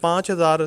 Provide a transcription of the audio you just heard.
5,000